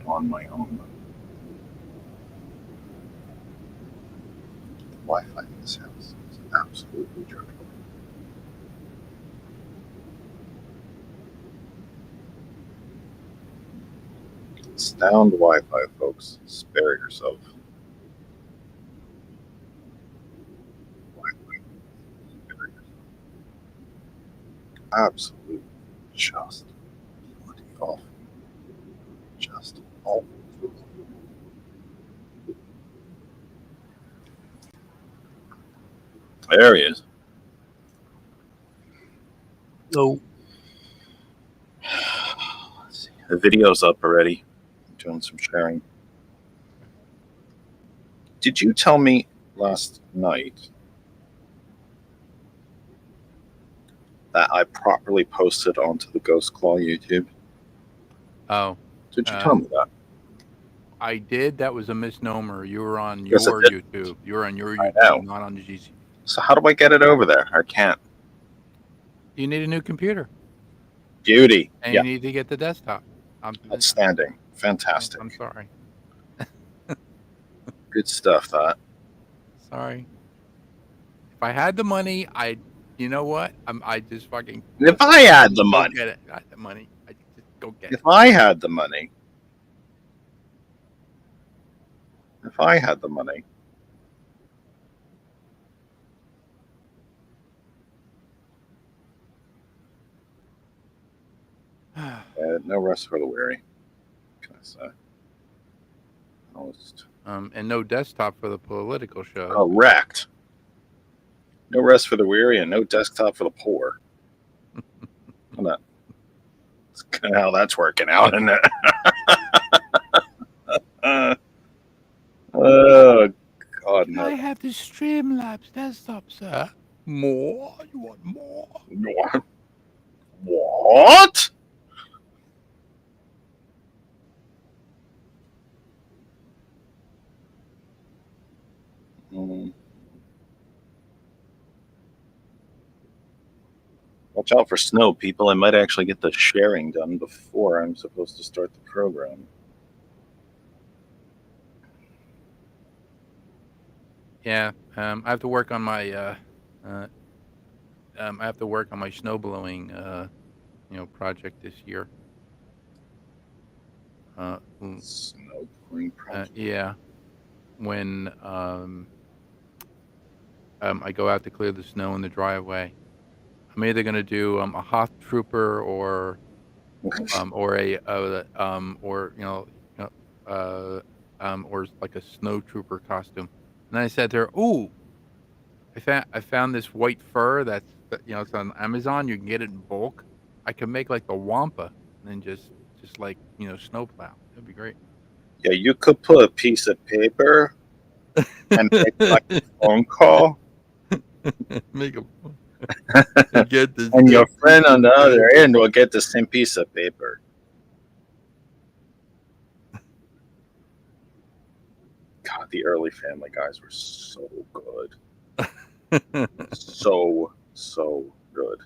on my own. The Wi-Fi in this house is absolutely dreadful. Sound Wi-Fi, folks. Spare yourself. Wi-Fi. Spare yourself. Absolutely just bloody awful. Just awful. There he is. No. Let's see. The video's up already. I'm doing some sharing. Did you tell me last night that I properly posted onto the Ghost Claw YouTube? Oh, Did you tell me that? I did. That was a misnomer. You were on Yes, I your did. YouTube. You were on your I YouTube, know. not on the GC. So how do I get it over there? I can't. You need a new computer, Beauty. and Yeah. you need to get the desktop. Outstanding. Fantastic. I'm sorry. Good stuff, that. Sorry. If I had the money, you know what? I just fucking. If I had the money. Go get it. I had the money. I just go get it. If I had the money. If I had the money. No rest for the weary. What can I say? Almost. And no desktop for the political show. Correct. No rest for the weary and no desktop for the poor. That's kind of how that's working out, isn't it? Oh, God, no. I have the Streamlabs desktop, sir. More? You want more? What? Watch out for snow, people. I might actually get the sharing done before I'm supposed to start the program. Yeah, I have to work on my I have to work on my snow blowing project this year. Snow blowing project. Yeah, when I go out to clear the snow in the driveway, I'm either gonna do a Hoth Trooper or a or like a snow trooper costume. And I said to her, "Ooh, I found this white fur it's on Amazon. You can get it in bulk. I can make like the Wampa and then just like snowplow. That'd be great." Yeah, you could put a piece of paper and make like a phone call. Make a get this. And your friend on the other end will get the same piece of paper. God, the early Family Guys were so good. so good.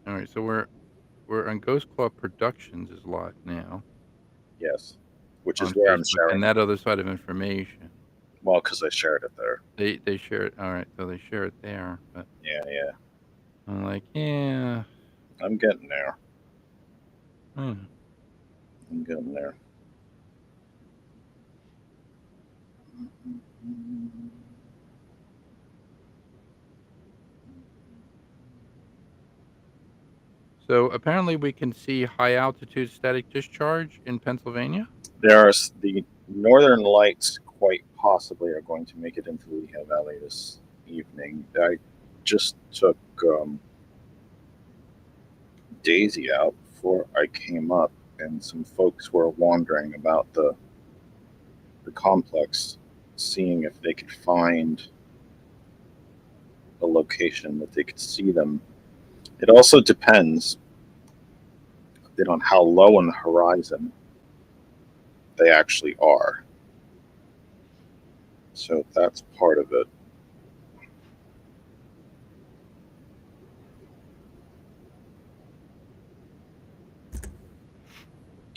All right, so we're on Ghost Claw Productions is live now. Yes, which is where I'm sharing. And that other side of information. Well, because I shared it there. They share it. All right, so they share it there. But yeah. I'm like, yeah. I'm getting there. Hmm. I'm getting there. So apparently we can see high altitude static discharge in Pennsylvania. There's the Northern Lights quite possibly are going to make it into Lehigh Valley this evening. I just took Daisy out before I came up, and some folks were wandering about the complex, seeing if they could find a location that they could see them. It also depends a bit on how low on the horizon they actually are. So that's part of it.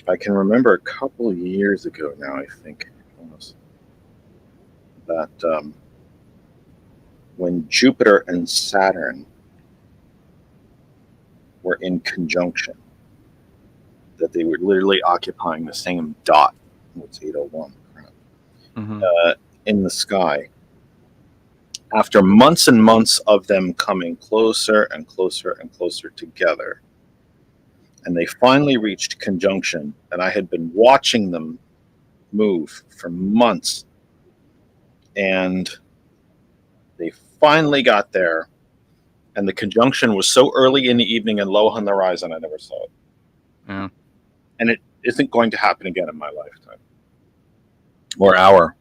I can remember a couple of years ago now, I think, almost, that when Jupiter and Saturn were in conjunction, that they were literally occupying the same dot. It's 801 in the sky. After months and months of them coming closer and closer and closer together, and they finally reached conjunction, and I had been watching them move for months, and they finally got there, and the conjunction was so early in the evening and low on the horizon, I never saw it. Yeah. And it isn't going to happen again in my lifetime, or our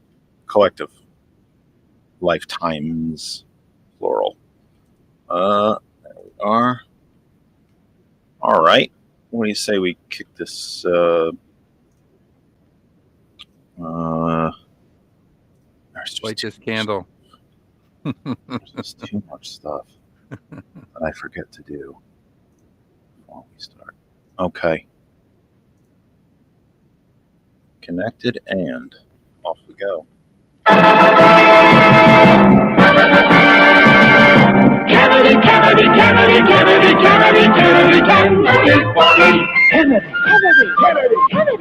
collective lifetimes, plural. There we are. All right. What do you say we kick this? There's Light this candle. There's just too much stuff that I forget to do before we start. Okay. Connected, and off we go. Kennedy, Kennedy, Kennedy, Kennedy, Kennedy, Kennedy, Kennedy, Kennedy, Kennedy.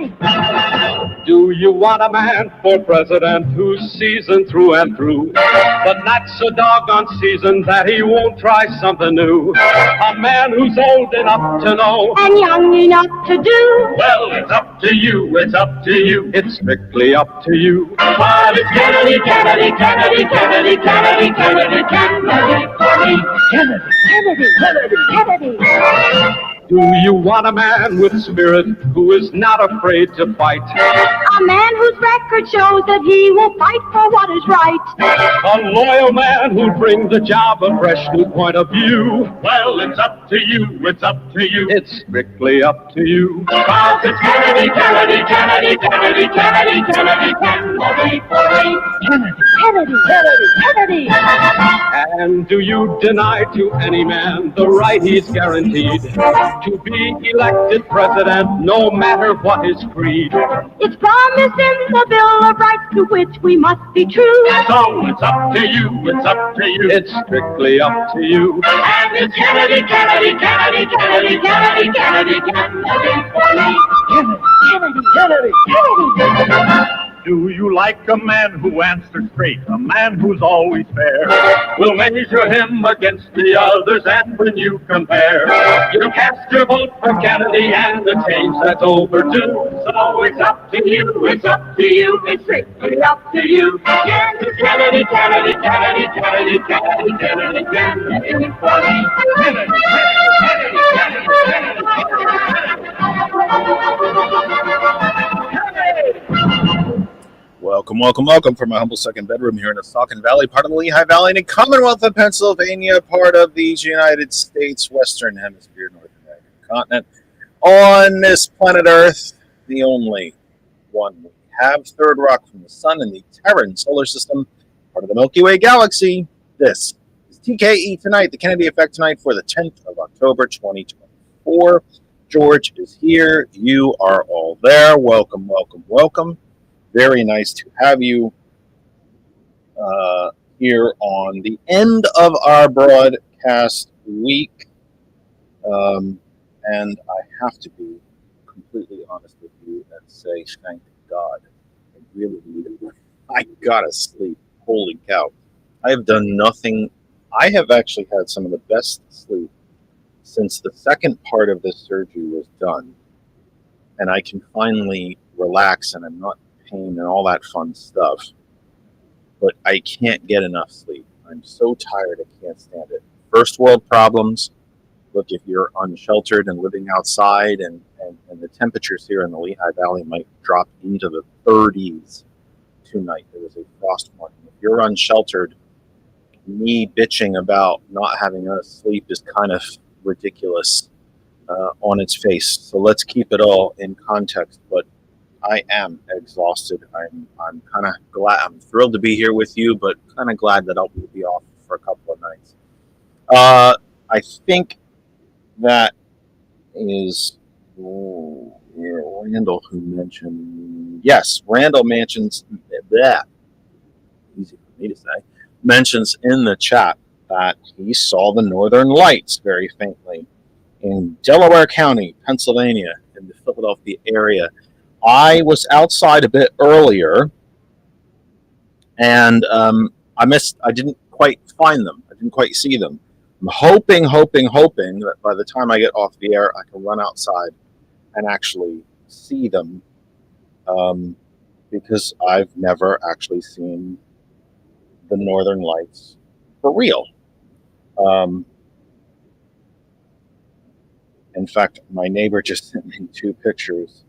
Do you want a man for president who's seasoned through and through, but not so doggone seasoned that he won't try something new? A man who's old enough to know and young enough to do. Well, it's up to you, it's up to you, it's strictly up to you. But it's Kennedy, Kennedy, Kennedy, Kennedy, Kennedy, Kennedy, Kennedy, for me. Kennedy, Kennedy, Kennedy, Kennedy. Do you want a man with spirit who is not afraid to fight? A man whose record shows that he will fight for what is right. A loyal man who'll bring the job a fresh new point of view. Well, it's up to you, it's up to you, it's strictly up to you. Cause it's Kennedy, Kennedy, Kennedy, Kennedy, Kennedy, Kennedy, Kennedy, Kennedy, Kennedy, Kennedy. And do you deny to any man the right he's guaranteed to be elected president, no matter what his creed? It's promised in the Bill of Rights to which we must be true. So it's up to you, it's up to you, it's strictly up to you. And it's Kennedy, Kennedy, Kennedy, Kennedy, Kennedy, Kennedy, Kennedy, for me. Kennedy, Kennedy, Kennedy, Kennedy. Do you like a man who answers straight, a man who's always fair? We'll measure him against the others, and when you compare, you cast your vote for Kennedy and the change that's overdue. So it's up to you, it's up to you, it's strictly up to you. Yes, it's Kennedy, Kennedy, Kennedy, Kennedy, Kennedy, Kennedy, Kennedy, for me. Kennedy, Kennedy, Kennedy, Kennedy, Welcome from my humble second bedroom here in the Saucon Valley, part of the Lehigh Valley, in the Commonwealth of Pennsylvania, part of these United States, Western Hemisphere, North American continent. On this planet Earth, the only one we have, third rock from the sun in the Terran solar system, part of the Milky Way galaxy. This is TKE Tonight, the Kennedy Effect Tonight for the 10th of October, 2024. George is here. You are all there. Welcome. Very nice to have you here on the end of our broadcast week. And I have to be completely honest with you and say, thank God. I really needed it. I gotta sleep. Holy cow. I have done nothing. I have actually had some of the best sleep since the second part of this surgery was done. And I can finally relax, and I'm not pain and all that fun stuff, but I can't get enough sleep. I'm so tired, I can't stand it. First world problems. Look, if you're unsheltered and living outside, and the temperatures here in the Lehigh Valley might drop into the 30s tonight. There was a frost warning. If you're unsheltered, me bitching about not having enough sleep is kind of ridiculous on its face. So let's keep it all in context. But I am exhausted. I'm kind of glad. I'm thrilled to be here with you, but kind of glad that I'll be off for a couple of nights. I think that is. Here we Randall who mentioned, yes, Randall mentions that, easy for me to say, mentions in the chat that he saw the Northern Lights very faintly in Delaware County, Pennsylvania, in the Philadelphia area. I was outside a bit earlier, and I didn't quite find them. I didn't quite see them. I'm hoping that by the time I get off the air, I can run outside and actually see them, because I've never actually seen the Northern Lights for real. In fact, my neighbor just sent me 2 pictures.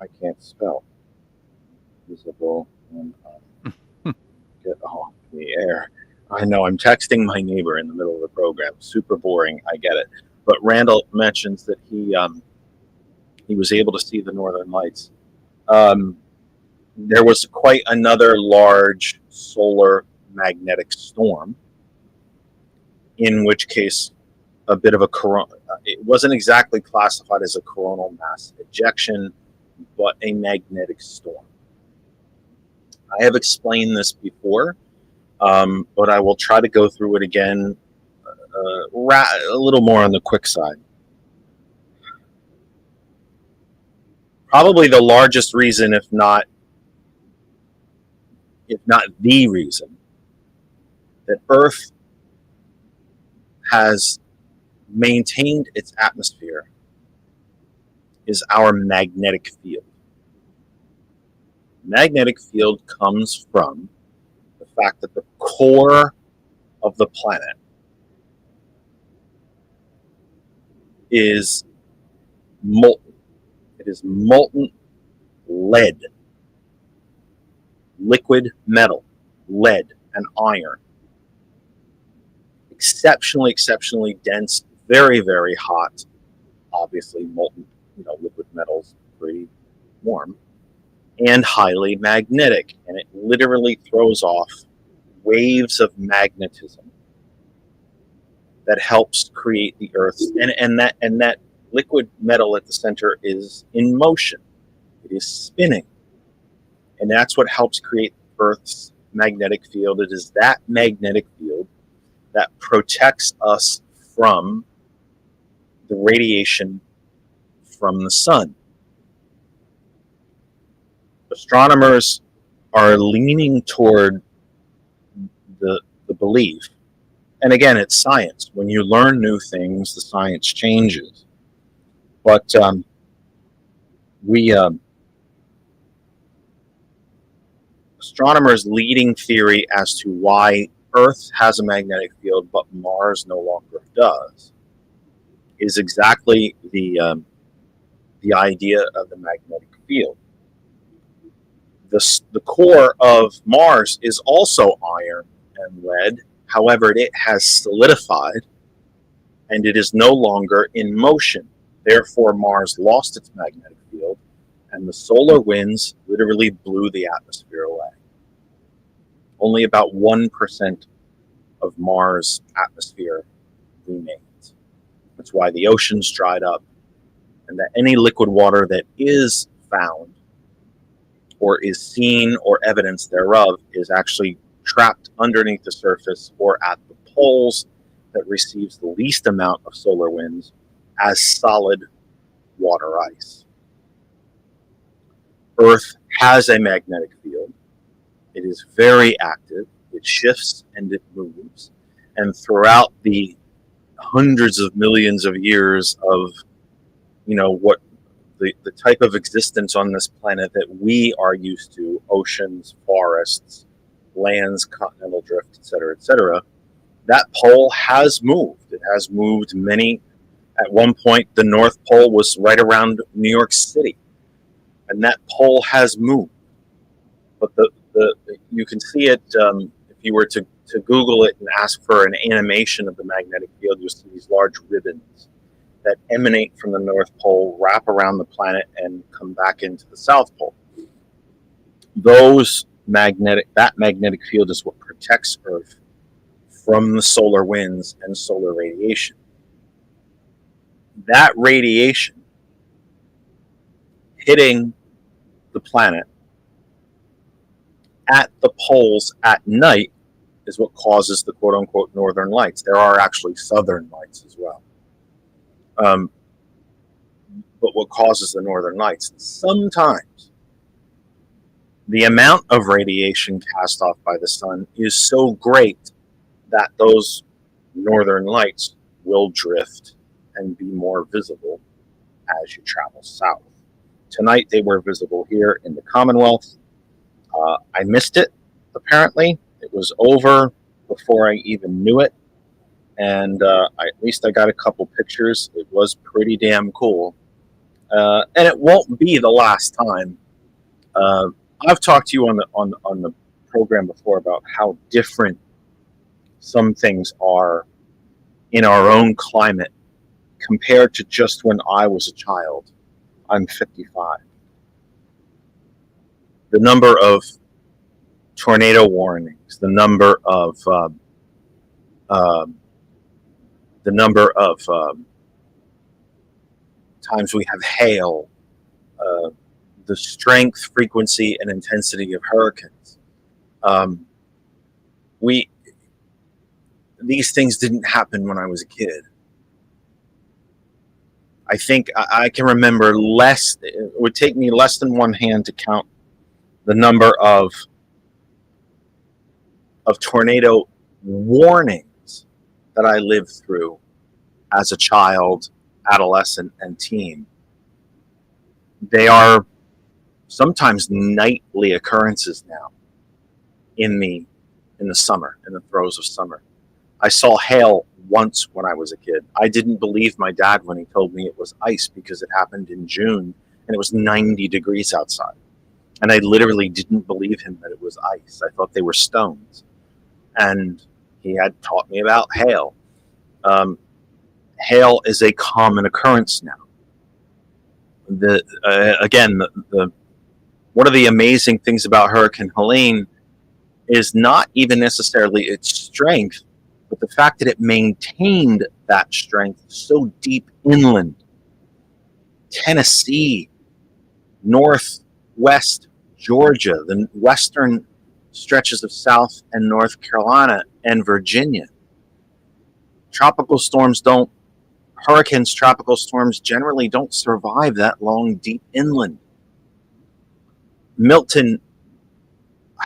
I can't spell visible when I get off the air. I know I'm texting my neighbor in the middle of the program. Super boring. I get it. But Randall mentions that he was able to see the Northern Lights. There was quite another large solar magnetic storm, in which case a bit of a it wasn't exactly classified as a coronal mass ejection, but a magnetic storm. I have explained this before, but I will try to go through it again a little more on the quick side. Probably the largest reason, if not the reason, that Earth has maintained its atmosphere is our magnetic field. Magnetic field comes from the fact that the core of the planet is molten. It is molten lead, liquid metal, lead and iron. Exceptionally dense, very, very hot. Obviously, molten, liquid metals pretty warm, and highly magnetic. And it literally throws off waves of magnetism that helps create the Earth's and that liquid metal at the center is in motion. It is spinning. And that's what helps create Earth's magnetic field. It is that magnetic field that protects us from the radiation from the sun. Astronomers are leaning toward the belief, and again, it's science. When you learn new things, the science changes. But astronomers' leading theory as to why Earth has a magnetic field but Mars no longer does is exactly the idea of the magnetic field. The core of Mars is also iron and lead. However, it has solidified and it is no longer in motion. Therefore, Mars lost its magnetic field and the solar winds literally blew the atmosphere away. Only about 1% of Mars' atmosphere remains. That's why the oceans dried up, and that any liquid water that is found or is seen or evidence thereof is actually trapped underneath the surface or at the poles that receives the least amount of solar winds as solid water ice. Earth has a magnetic field. It is very active. It shifts and it moves. And throughout the hundreds of millions of years of, what the type of existence on this planet that we are used to, oceans, forests, lands, continental drift, et cetera, that pole has moved. It has moved many. At one point, the North Pole was right around New York City, and that pole has moved. But you can see it if you were to Google it and ask for an animation of the magnetic field. You'll see these large ribbons that emanate from the North Pole, wrap around the planet, and come back into the South Pole. That magnetic field is what protects Earth from the solar winds and solar radiation. That radiation hitting the planet at the poles at night is what causes the quote-unquote northern lights. There are actually southern lights as well. But what causes the northern lights? Sometimes the amount of radiation cast off by the sun is so great that those northern lights will drift and be more visible as you travel south. Tonight they were visible here in the Commonwealth. I missed it, apparently. It was over before I even knew it. And at least I got a couple pictures. It was pretty damn cool. And it won't be the last time. I've talked to you on the program before about how different some things are in our own climate compared to just when I was a child. I'm 55. The number of tornado warnings, the number of times we have hail, the strength, frequency, and intensity of hurricanes. These things didn't happen when I was a kid. I think I can remember less. It would take me less than one hand to count the number of tornado warnings that I lived through as a child, adolescent, and teen. They are sometimes nightly occurrences now in the summer, in the throes of summer. I saw hail once when I was a kid. I didn't believe my dad when he told me it was ice because it happened in June and it was 90 degrees outside. And I literally didn't believe him that it was ice. I thought they were stones. And he had taught me about hail. Hail is a common occurrence now. Again, one of the amazing things about Hurricane Helene is not even necessarily its strength, but the fact that it maintained that strength so deep inland. Tennessee, northwest Georgia, the western stretches of South and North Carolina, and Virginia. Tropical storms generally don't survive that long deep inland. Milton,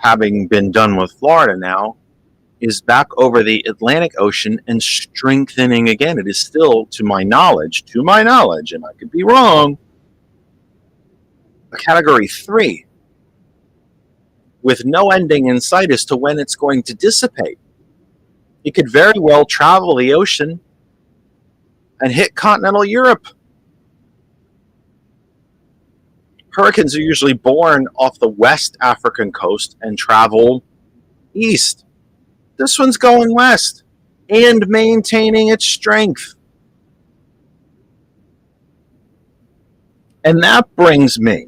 having been done with Florida now, is back over the Atlantic Ocean and strengthening again. It is still, to my knowledge, and I could be wrong, a Category 3 with no ending in sight as to when it's going to dissipate. It could very well travel the ocean and hit continental Europe. Hurricanes are usually born off the West African coast and travel east. This one's going west and maintaining its strength. And that brings me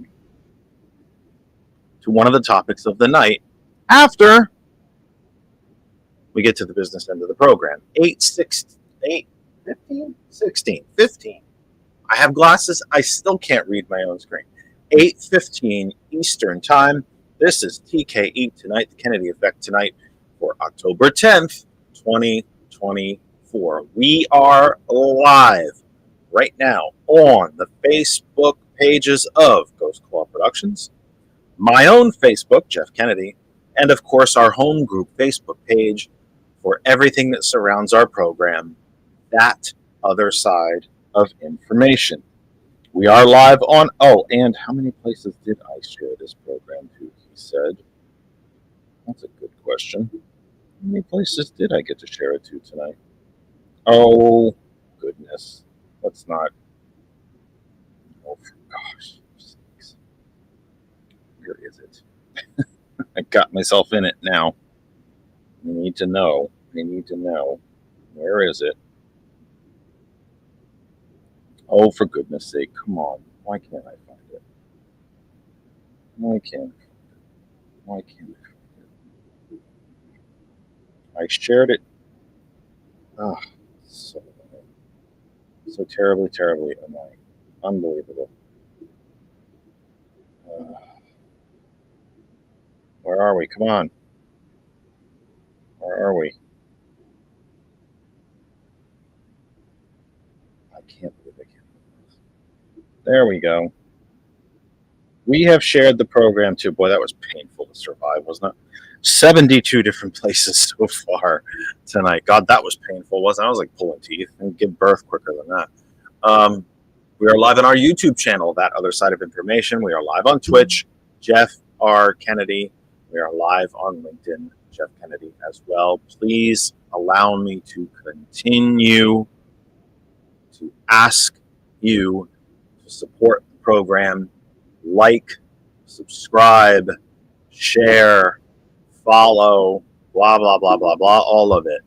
to one of the topics of the night after we get to the business end of the program. 15. I have glasses. I still can't read my own screen. 8:15 Eastern Time. This is TKE Tonight, the Kennedy Effect Tonight for October 10th, 2024. We are live right now on the Facebook pages of Ghost Claw Productions, my own Facebook, Jeff Kennedy, and of course our home group Facebook page for everything that surrounds our program, That Other Side of Information. We are live on, and how many places did I share this program to, he said. That's a good question. How many places did I get to share it to tonight? Oh, goodness. Let's not. Oh, for gosh sakes. Where is it? I got myself in it now. I need to know. Where is it? Oh, for goodness sake, come on. Why can't I find it? Why can't I find it? I shared it. Oh, so annoying. So terribly, terribly annoying. Unbelievable. Where are we? Come on. Where are we? I can't believe I can't. There we go. We have shared the program too. Boy, that was painful to survive, wasn't it? 72 different places so far tonight. God, that was painful, wasn't it? I was like pulling teeth and give birth quicker than that. We are live on our YouTube channel, That Other Side of Information. We are live on Twitch, Jeff R. Kennedy. We are live on LinkedIn, Jeff Kennedy as well. Please allow me to continue to ask you to support the program. Like, subscribe, share, follow, blah, blah, blah, blah, blah, all of it.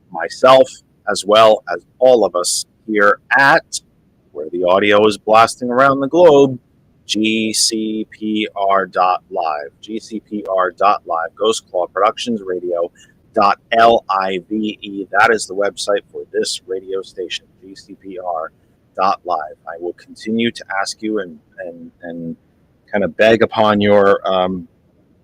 Myself, as well as all of us here at, where the audio is blasting around the globe, GCPR.live. GCPR.live, Ghost Claw Productions Radio. .live. That is the website for this radio station, GCPR.live. I will continue to ask you and kind of beg upon your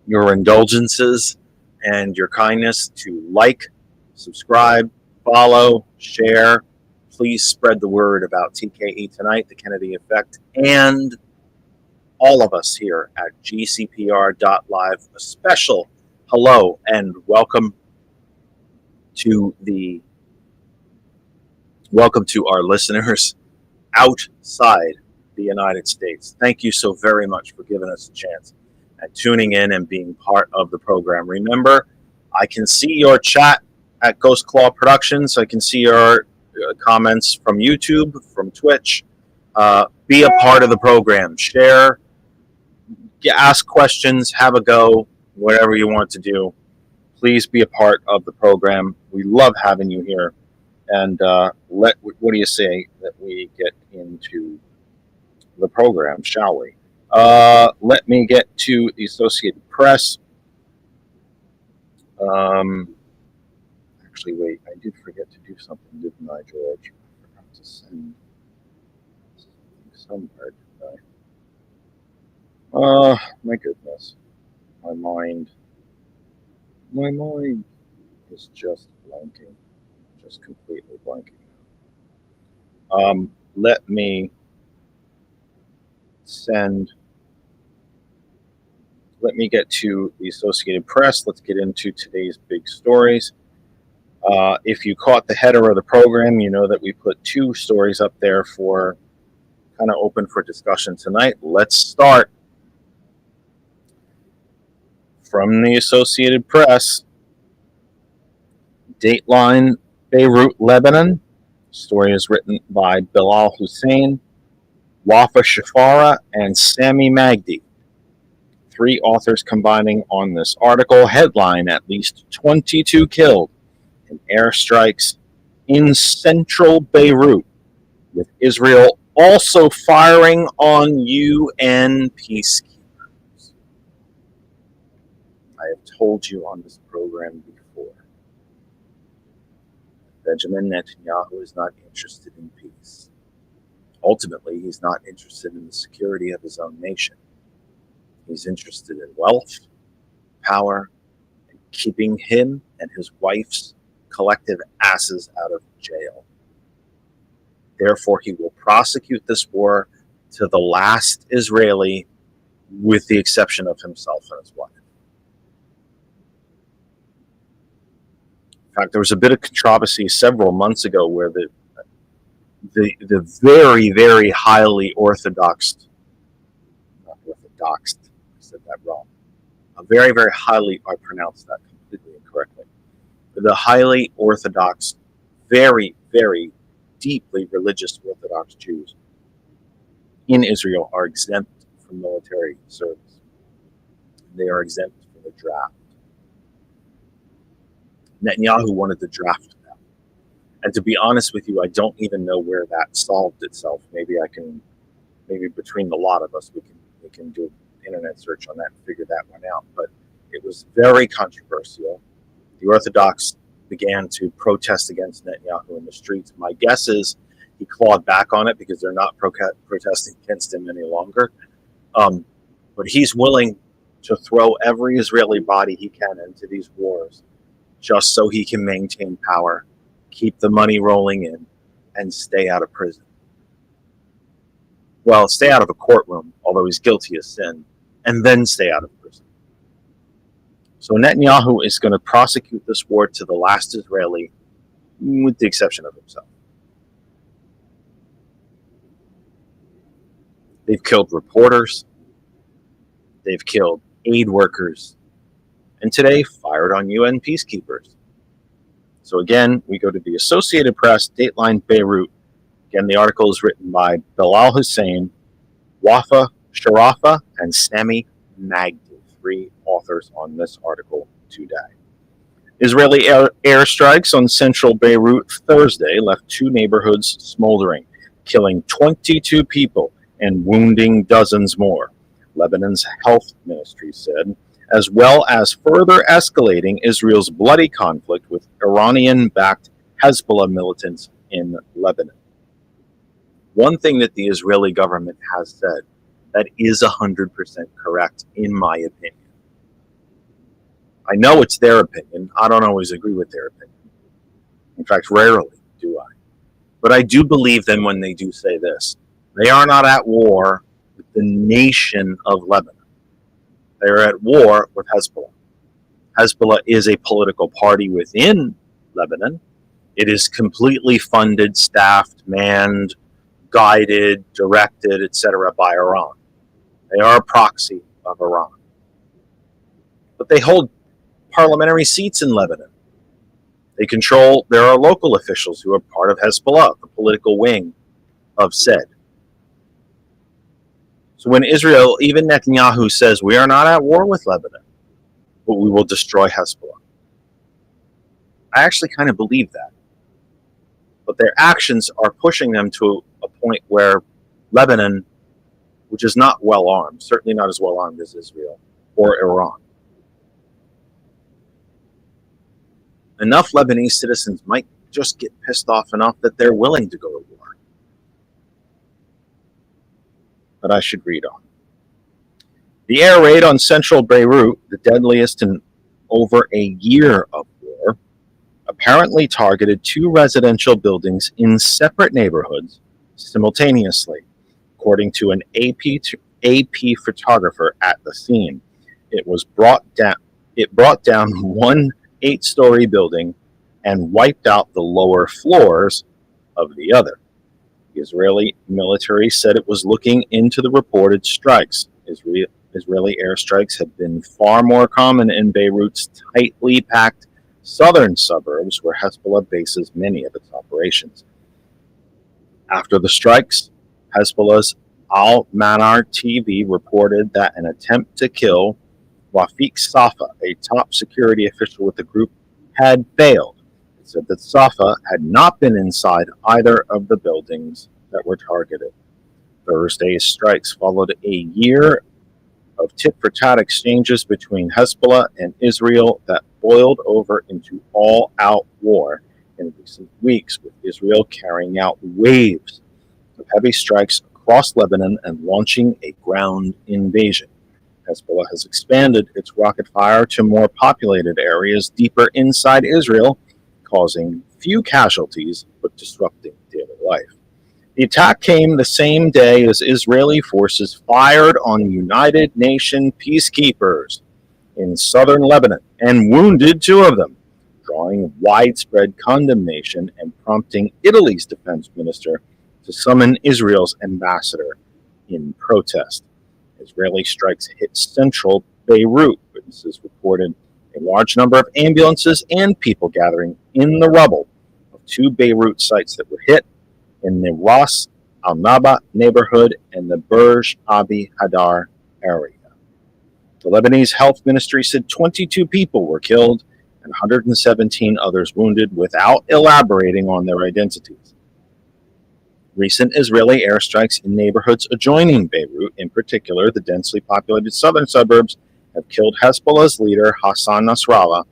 indulgences and your kindness to like, subscribe, follow, share. Please spread the word about TKE Tonight, The Kennedy Effect, and all of us here at GCPR.live. A special hello and welcome to our listeners outside the United States. Thank you so very much for giving us a chance and tuning in and being part of the program. Remember, I can see your chat at Ghost Claw Productions. I can see your comments from YouTube, from Twitch. Be a part of the program. Share, ask questions, have a go, whatever you want to do. Please be a part of the program. We love having you here. And what do you say that we get into the program, shall we? Let me get to the Associated Press. Actually, wait, I did forget to do something, didn't I, George? I forgot to send something somewhere, didn't I? My goodness. My mind is just blanking. Just completely blanking. Let me get to the Associated Press. Let's get into today's big stories. If you caught the header of the program, you know that we put two stories up there for kind of open for discussion tonight. Let's start from the Associated Press. Dateline, Beirut, Lebanon. Story is written by Bilal Hussein, Wafa Shafara, and Sami Magdi. Three authors combining on this article. Headline, at least 22 killed in airstrikes in central Beirut, with Israel also firing on UN peacekeepers. I have told you on this program before, Benjamin Netanyahu is not interested in peace. Ultimately, he's not interested in the security of his own nation. He's interested in wealth, power, and keeping him and his wife's collective asses out of jail. Therefore, he will prosecute this war to the last Israeli, with the exception of himself and his wife. In fact, there was a bit of controversy several months ago where the very, very highly orthodox, not orthodox, I said that wrong. A very, very highly, I pronounced that completely incorrectly. The highly orthodox, very, very deeply religious Orthodox Jews in Israel are exempt from military service. They are exempt from the draft. Netanyahu wanted to draft them. And to be honest with you, I don't even know where that solved itself. Maybe between the lot of us, we can do an internet search on that and figure that one out. But it was very controversial. the Orthodox began to protest against Netanyahu in the streets. My guess is he clawed back on it because they're not protesting against him any longer. But he's willing to throw every Israeli body he can into these wars just so he can maintain power, keep the money rolling in, and stay out of prison. Well, stay out of a courtroom, although he's guilty of sin, and then stay out of prison. So Netanyahu is going to prosecute this war to the last Israeli, with the exception of himself. They've killed reporters. They've killed aid workers. And today, fired on UN peacekeepers. So again, we go to the Associated Press, Dateline Beirut. Again, the article is written by Bilal Hussein, Wafa Sharafa, and Sami Magdi, 3 authors on this article today. Israeli airstrikes on central Beirut Thursday left 2 neighborhoods smoldering, killing 22 people and wounding dozens more, Lebanon's health ministry said, as well as further escalating Israel's bloody conflict with Iranian-backed Hezbollah militants in Lebanon. One thing that the Israeli government has said that is 100% correct, in my opinion. I know it's their opinion. I don't always agree with their opinion. In fact, rarely do I. But I do believe them when they do say this. They are not at war with the nation of Lebanon. They are at war with Hezbollah. Hezbollah is a political party within Lebanon. It is completely funded, staffed, manned, guided, directed, etc. by Iran. They are a proxy of Iran. But they hold parliamentary seats in Lebanon. There are local officials who are part of Hezbollah, the political wing of said. So when Israel, even Netanyahu, says we are not at war with Lebanon, but we will destroy Hezbollah, I actually kind of believe that. But their actions are pushing them to a point where Lebanon, which is not well armed, certainly not as well armed as Israel or Iran, enough Lebanese citizens might just get pissed off enough that they're willing to go to war. But I should read on. The air raid on central Beirut, the deadliest in over a year of war, apparently targeted 2 residential buildings in separate neighborhoods simultaneously, according to an AP photographer at the scene. It brought down one 8-story building and wiped out the lower floors of the other. The Israeli military said it was looking into the reported strikes. Israeli airstrikes have been far more common in Beirut's tightly packed southern suburbs, where Hezbollah bases many of its operations. After the strikes, Hezbollah's Al-Manar TV reported that an attempt to kill Wafiq Safa, a top security official with the group, had failed. It said that Safa had not been inside either of the buildings that were targeted. Thursday's strikes followed a year of tit-for-tat exchanges between Hezbollah and Israel that boiled over into all-out war in recent weeks, with Israel carrying out waves of heavy strikes across Lebanon and launching a ground invasion. Hezbollah has expanded its rocket fire to more populated areas deeper inside Israel, causing few casualties but disrupting daily life. The attack came the same day as Israeli forces fired on United Nations peacekeepers in southern Lebanon and wounded 2 of them, drawing widespread condemnation and prompting Italy's defense minister to summon Israel's ambassador in protest. Israeli strikes hit central Beirut. Witnesses reported a large number of ambulances and people gathering in the rubble of 2 Beirut sites that were hit in the Ras Al-Naba neighborhood and the Burj Abi Hadar area. The Lebanese health ministry said 22 people were killed and 117 others wounded, without elaborating on their identities. Recent Israeli airstrikes in neighborhoods adjoining Beirut, in particular the densely populated southern suburbs, have killed Hezbollah's leader Hassan Nasrallah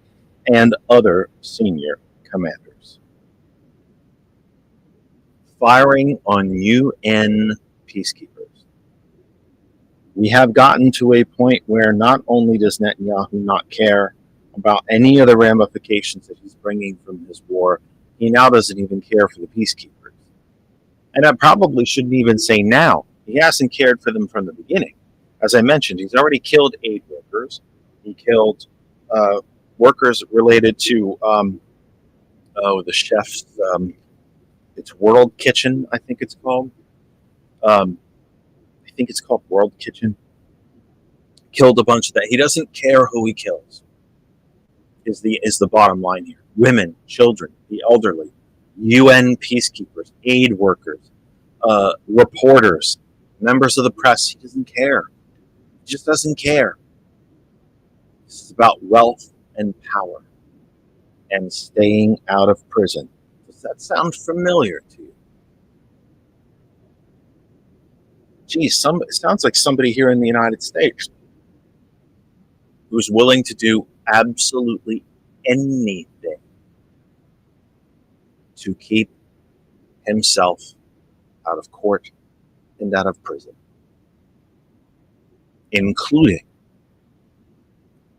and other senior commanders. Firing on UN peacekeepers. We have gotten to a point where not only does Netanyahu not care about any of the ramifications that he's bringing from his war, he now doesn't even care for the peacekeepers. And I probably shouldn't even say now. He hasn't cared for them from the beginning. As I mentioned, he's already killed aid workers. He killed workers related to the chef's, it's World Kitchen, I think it's called. I think it's called World Kitchen. Killed a bunch of that. He doesn't care who he kills. Is the bottom line here. Women, children, the elderly, UN peacekeepers, aid workers, reporters, members of the press. He doesn't care. He just doesn't care. This is about wealth and power and staying out of prison. Does that sound familiar to you? Geez, it sounds like somebody here in the United States who's willing to do absolutely anything to keep himself out of court and out of prison, including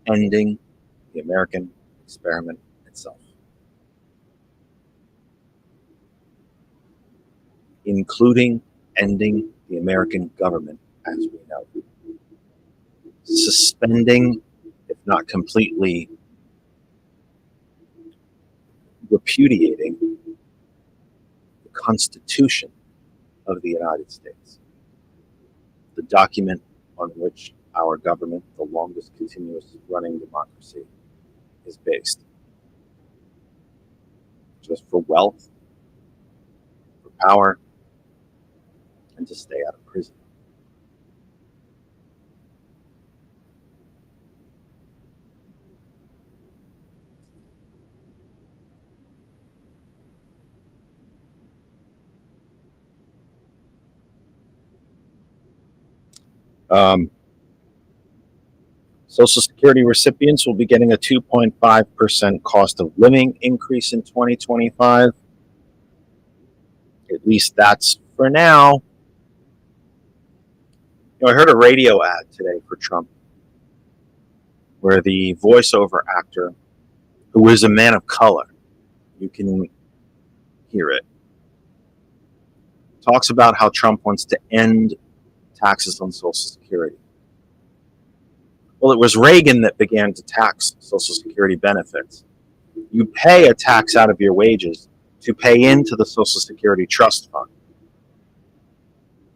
ending the American experiment itself, including ending the American government as we know, suspending, if not completely repudiating, the Constitution of the United States, the document on which our government, the longest continuous running democracy, is based. Just for wealth, for power, and to stay out of prison. Social Security recipients will be getting a 2.5% cost of living increase in 2025. At least that's for now. I heard a radio ad today for Trump where the voiceover actor, who is a man of color, you can hear it, talks about how Trump wants to end taxes on Social Security. Well, it was Reagan that began to tax Social Security benefits. You pay a tax out of your wages to pay into the Social Security Trust Fund.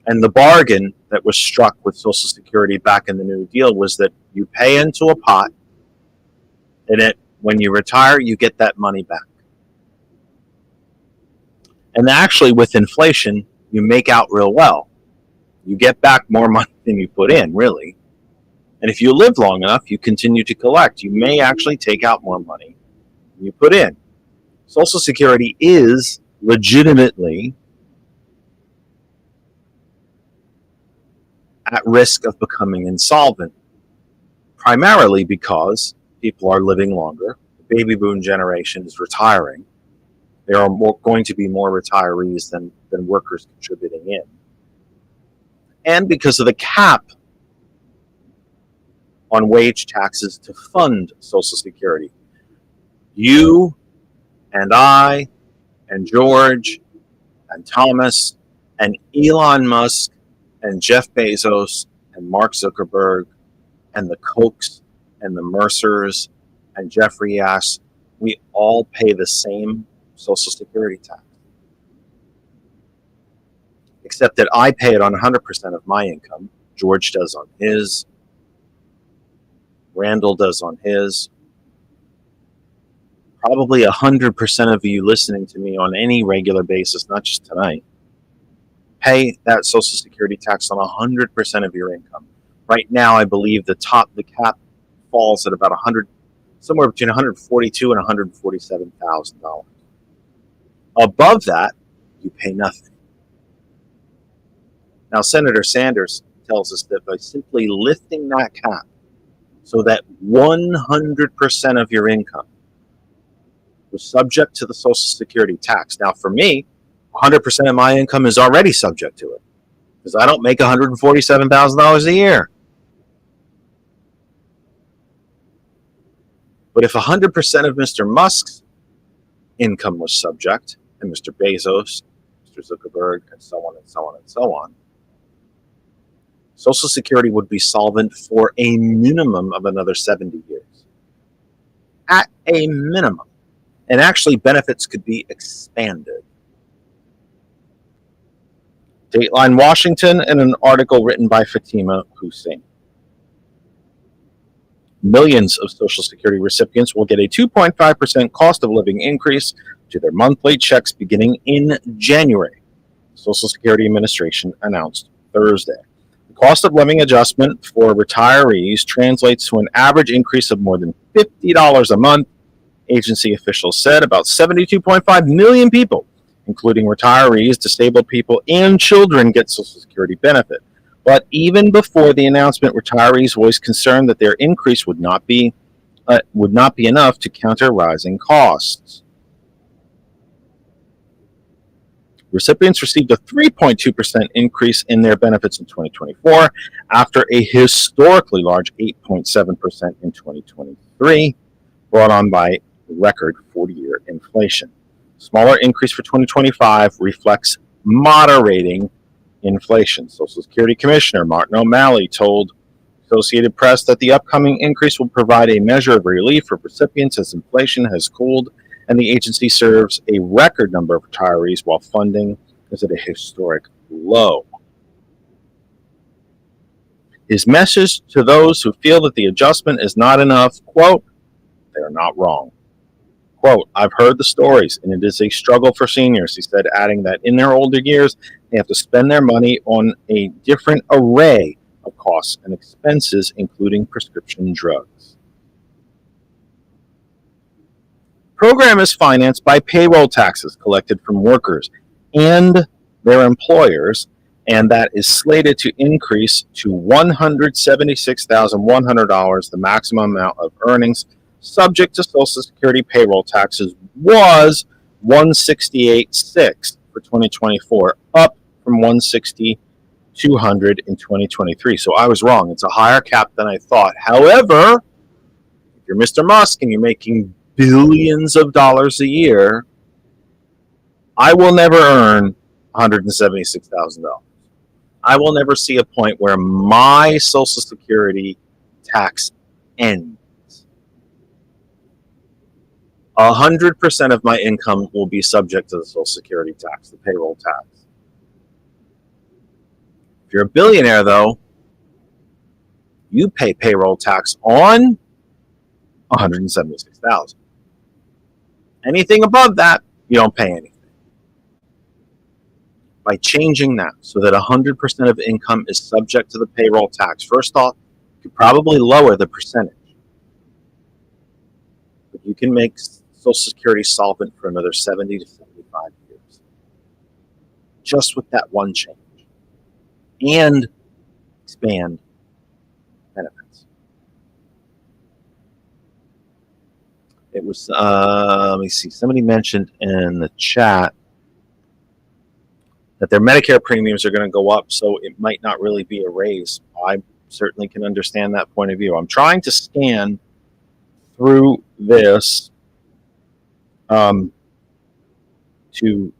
And the bargain that was struck with Social Security back in the New Deal was that you pay into a pot, and when you retire, you get that money back. And actually, with inflation, you make out real well. You get back more money than you put in, really. And if you live long enough, you continue to collect. You may actually take out more money than you put in. Social Security is legitimately at risk of becoming insolvent, primarily because people are living longer. The baby boom generation is retiring. There are going to be more retirees than workers contributing in. And because of the cap on wage taxes to fund Social Security. You and I and George and Thomas and Elon Musk and Jeff Bezos and Mark Zuckerberg and the Kochs and the Mercers and Jeffrey Yass, we all pay the same Social Security tax. Except that I pay it on 100% of my income. George does on his. Randall does on his. Probably 100% of you listening to me on any regular basis, not just tonight, pay that Social Security tax on 100% of your income. Right now, I believe the cap falls at about somewhere between $142,000 and $147,000. Above that, you pay nothing. Now, Senator Sanders tells us that by simply lifting that cap so that 100% of your income was subject to the Social Security tax. Now, for me, 100% of my income is already subject to it because I don't make $147,000 a year. But if 100% of Mr. Musk's income was subject, and Mr. Bezos, Mr. Zuckerberg, and so on and so on and so on, Social Security would be solvent for a minimum of another 70 years. At a minimum. And actually, benefits could be expanded. Dateline Washington, in an article written by Fatima Hussein. Millions of Social Security recipients will get a 2.5% cost of living increase to their monthly checks beginning in January, the Social Security Administration announced Thursday. The cost of living adjustment for retirees translates to an average increase of more than $50 a month, agency officials said. About 72.5 million people, including retirees, disabled people, and children, get Social Security benefit. But even before the announcement, retirees voiced concern that their increase would not be enough to counter rising costs. Recipients received a 3.2% increase in their benefits in 2024 after a historically large 8.7% in 2023, brought on by record 40-year inflation. Smaller increase for 2025 reflects moderating inflation. Social Security Commissioner Martin O'Malley told Associated Press that the upcoming increase will provide a measure of relief for recipients as inflation has cooled and the agency serves a record number of retirees while funding is at a historic low. His message to those who feel that the adjustment is not enough, quote, "They're not wrong." Quote, "I've heard the stories, and it is a struggle for seniors," he said, adding that in their older years, they have to spend their money on a different array of costs and expenses, including prescription drugs. The program is financed by payroll taxes collected from workers and their employers, and that is slated to increase to $176,100. The maximum amount of earnings subject to Social Security payroll taxes was $168,600 for 2024, up from $160,200 in 2023. So I was wrong. It's a higher cap than I thought. However, if you're Mr. Musk and you're making billions of dollars a year, I will never earn $176,000. I will never see a point where my Social Security tax ends. 100% of my income will be subject to the Social Security tax, the payroll tax. If you're a billionaire, though, you pay payroll tax on $176,000. Anything above that, you don't pay anything. By changing that so that 100% of income is subject to the payroll tax, first off, you could probably lower the percentage. But you can make Social Security solvent for another 70 to 75 years. Just with that one change. And expand benefits. It was, let me see, somebody mentioned in the chat that their Medicare premiums are going to go up, so it might not really be a raise. I certainly can understand that point of view. I'm trying to scan through this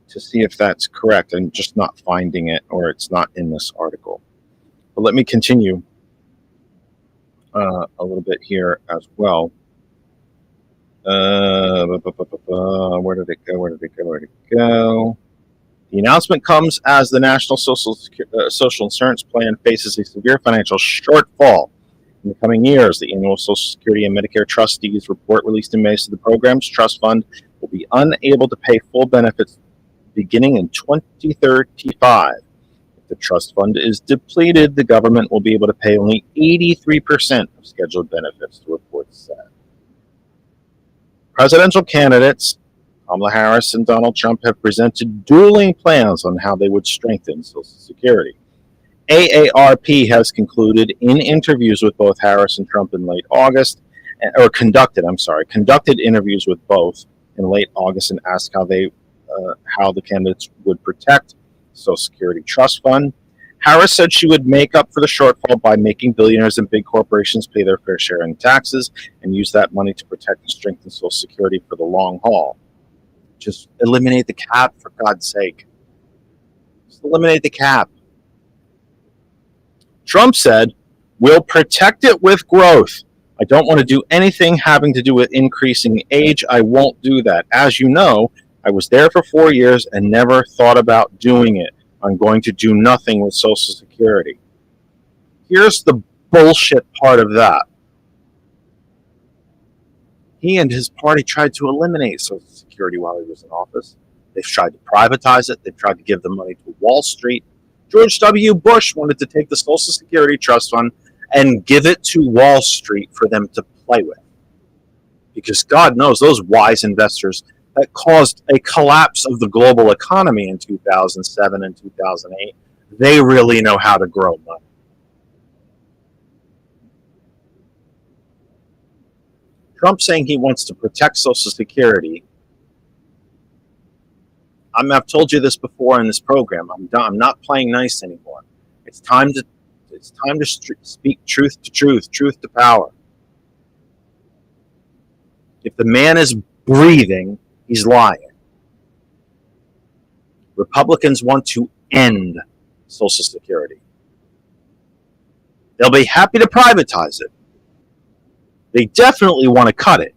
to see if that's correct. I'm just not finding it, or it's not in this article. But let me continue a little bit here as well. Where did it go? The announcement comes as the National Social Insurance Plan faces a severe financial shortfall in the coming years. The annual Social Security and Medicare Trustees report released in May said the program's trust fund will be unable to pay full benefits beginning in 2035. If the trust fund is depleted, the government will be able to pay only 83% of scheduled benefits, the report said. Presidential candidates Kamala Harris and Donald Trump have presented dueling plans on how they would strengthen Social Security. AARP has concluded in interviews with both Harris and Trump in late August, conducted interviews with both in late August and asked how the candidates would protect Social Security Trust Fund. Harris said she would make up for the shortfall by making billionaires and big corporations pay their fair share in taxes and use that money to protect and strengthen Social Security for the long haul. Just eliminate the cap, for God's sake. Just eliminate the cap. Trump said, "We'll protect it with growth. I don't want to do anything having to do with increasing age. I won't do that. As you know, I was there for 4 years and never thought about doing it. I'm going to do nothing with Social Security." Here's the bullshit part of that. He and his party tried to eliminate Social Security while he was in office. They've tried to privatize it. They've tried to give the money to Wall Street. George W. Bush wanted to take the Social Security Trust Fund and give it to Wall Street for them to play with. Because God knows those wise investors that caused a collapse of the global economy in 2007 and 2008, they really know how to grow money. Trump saying he wants to protect Social Security. I've told you this before in this program. I'm done. I'm not playing nice anymore. It's time to speak truth to truth, truth to power. If the man is breathing, he's lying. Republicans want to end Social Security. They'll be happy to privatize it. They definitely want to cut it.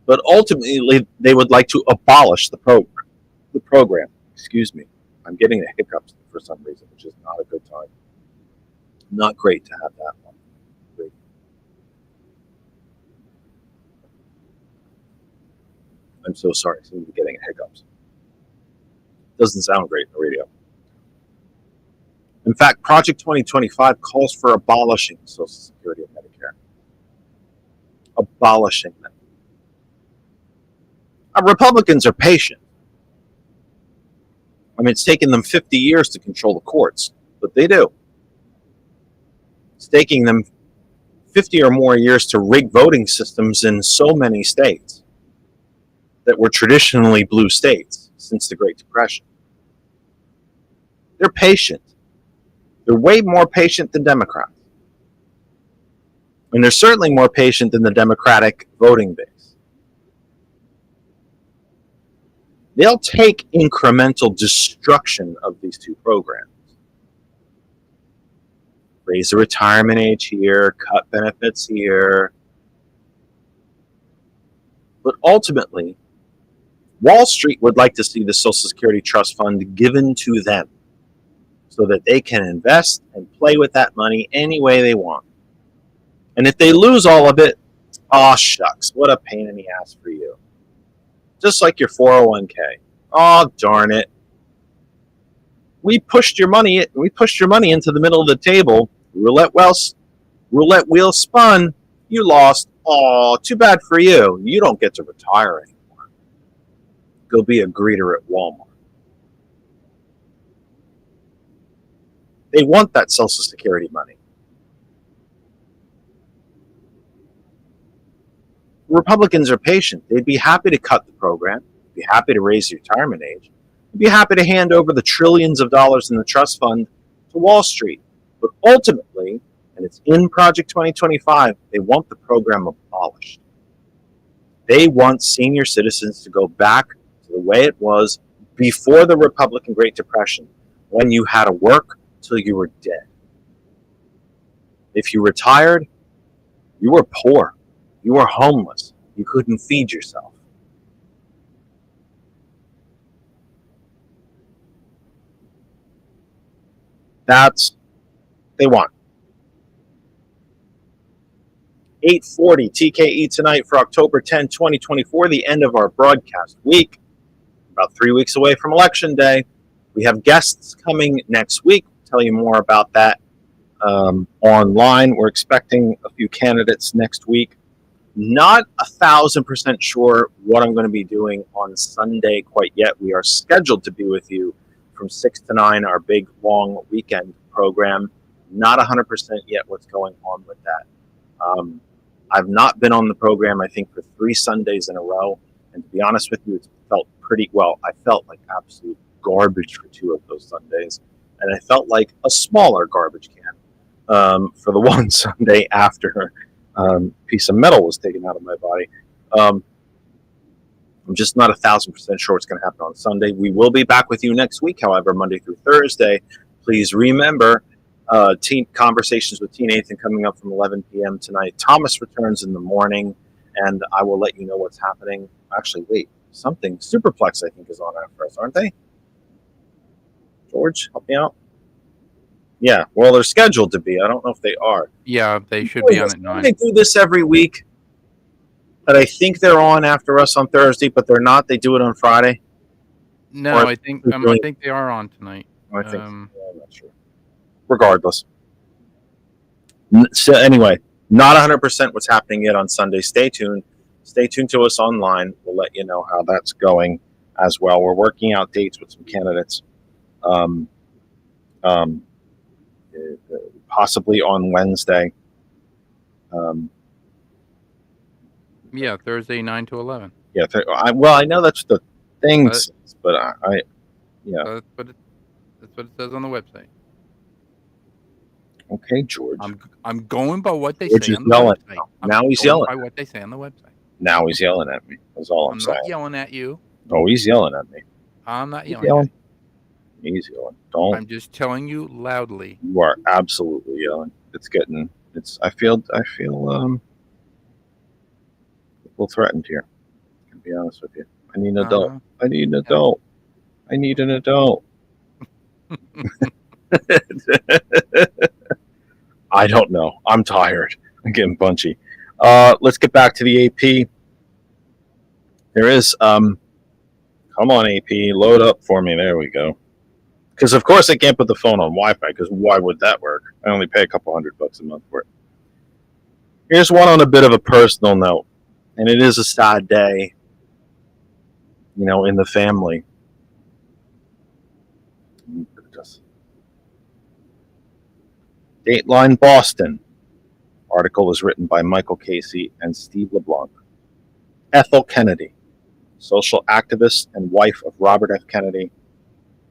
But ultimately, they would like to abolish the program. Excuse me. I'm getting the hiccups for some reason, which is not a good time. Not great to have that one. Great. I'm so sorry. I seem to be getting hiccups. Doesn't sound great in the radio. In fact, Project 2025 calls for abolishing Social Security and Medicare. Abolishing them. Republicans are patient. I mean, it's taken them 50 years to control the courts, but they do. It's taking them 50 or more years to rig voting systems in so many states that were traditionally blue states since the Great Depression. They're patient. They're way more patient than Democrats. And they're certainly more patient than the Democratic voting base. They'll take incremental destruction of these two programs. Raise the retirement age here, cut benefits here. But ultimately, Wall Street would like to see the Social Security Trust Fund given to them so that they can invest and play with that money any way they want. And if they lose all of it, aw shucks, what a pain in the ass for you. Just like your 401k. Oh, darn it. We pushed your money into the middle of the table. Roulette wheel spun. You lost. Oh, too bad for you. You don't get to retire anymore. Go be a greeter at Walmart. They want that Social Security money. Republicans are patient. They'd be happy to cut the program, be happy to raise the retirement age, be happy to hand over the trillions of dollars in the trust fund to Wall Street. But ultimately, and it's in Project 2025, they want the program abolished. They want senior citizens to go back to the way it was before the Republican Great Depression, when you had to work till you were dead. If you retired, you were poor. You were homeless. You couldn't feed yourself. That's they want. 8:40 TKE tonight for October 10, 2024, the end of our broadcast week. About 3 weeks away from Election Day. We have guests coming next week. I'll tell you more about that online. We're expecting a few candidates next week. Not 1,000% sure what I'm going to be doing on Sunday quite yet. We are scheduled to be with you from 6 to 9, our big long weekend program. Not 100% yet what's going on with that. I've not been on the program, I think, for 3 Sundays in a row. And to be honest with you, it felt pretty well. I felt like absolute garbage for 2 of those Sundays. And I felt like a smaller garbage can for the one Sunday after piece of metal was taken out of my body. I'm just not 1,000% sure what's going to happen on Sunday. We will be back with you next week, however, Monday through Thursday. Please remember, Teen Conversations with Teen Nathan coming up from 11 p.m. tonight. Thomas returns in the morning, and I will let you know what's happening. Actually, wait, something. Superplex, I think, is on after us, aren't they? George, help me out. Yeah, well, they're scheduled to be. I don't know if they are. Yeah, they should be on at 9. They do this every week, but I think they're on after us on Thursday, but they're not. They do it on Friday. No, Or I think they are on tonight. I think I'm not sure. Regardless. So anyway, not 100% what's happening yet on Sunday. Stay tuned. Stay tuned to us online. We'll let you know how that's going as well. We're working out dates with some candidates. Possibly on Wednesday. Yeah, Thursday 9 to 11. Yeah. I know that's the thing, but yeah. That's what it says on the website. Okay, George. I'm going by what they George say is on the yelling website. now. I'm Now he's going yelling. by what they say on the website. Now he's yelling at me. That's all I'm I'm saying. not yelling at you. Oh, he's yelling at me. I'm not He's yelling. yelling. At you. He's yelling. Don't. I'm just telling you loudly. You are absolutely yelling. I feel a little threatened here. To be honest with you. I need an adult. I need an adult. I need an adult. I don't know. I'm tired. I'm getting punchy. Let's get back to the AP. There is come on, AP, load up for me. There we go. Because of course I can't put the phone on Wi-Fi, because why would that work? I only pay a couple $100 a month for it. Here's one on a bit of a personal note, and it is a sad day, in the family. Dateline Boston. Article is written by Michael Casey and Steve LeBlanc. Ethel Kennedy, social activist and wife of Robert F. Kennedy,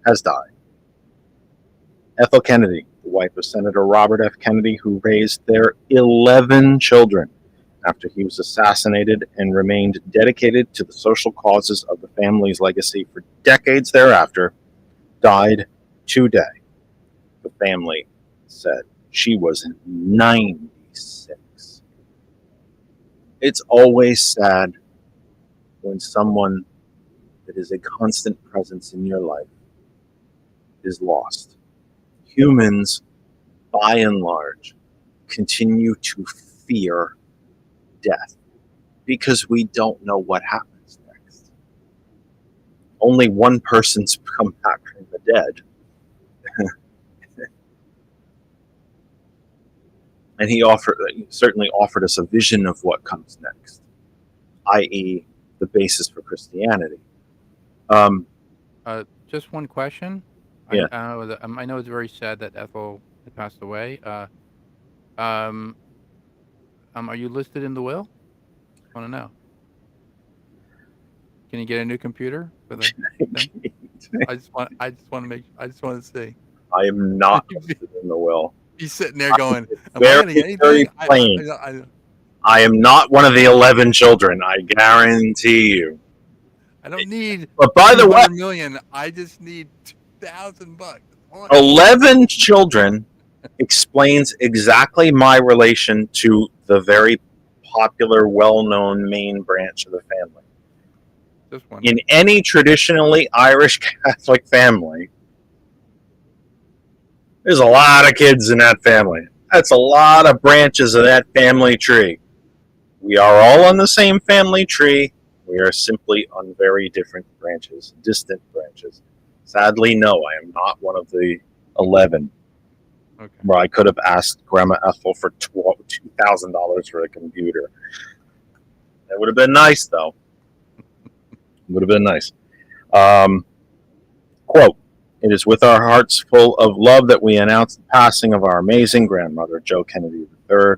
has died. Ethel Kennedy, the wife of Senator Robert F. Kennedy, who raised their 11 children after he was assassinated and remained dedicated to the social causes of the family's legacy for decades thereafter, died today. The family said she was 96. It's always sad when someone that is a constant presence in your life is lost. Humans, by and large, continue to fear death because we don't know what happens next. Only one person's come back from the dead. And he certainly offered us a vision of what comes next, i.e., the basis for Christianity. Just one question. Yeah. I know it's very sad that Ethel had passed away. Are you listed in the will? I want to know. Can you get a new computer for the thing? I just want to see. I am not listed in the will. He's sitting there going, "Am I Very, getting anything?" very plain. I am not one of the 11 children. I guarantee you. I don't need. But by the way, $1 I just need $2,000. 11 children explains exactly my relation to the very popular, well-known main branch of the family. Just one. In any traditionally Irish Catholic family, there's a lot of kids in that family. That's a lot of branches of that family tree. We are all on the same family tree. We are simply on very different branches, distant branches. Sadly, no, I am not one of the 11. Okay. Where I could have asked Grandma Ethel for $2,000 for a computer. That would have been nice, though. Would have been nice. Quote, "It is with our hearts full of love that we announce the passing of our amazing grandmother, Jo Kennedy III.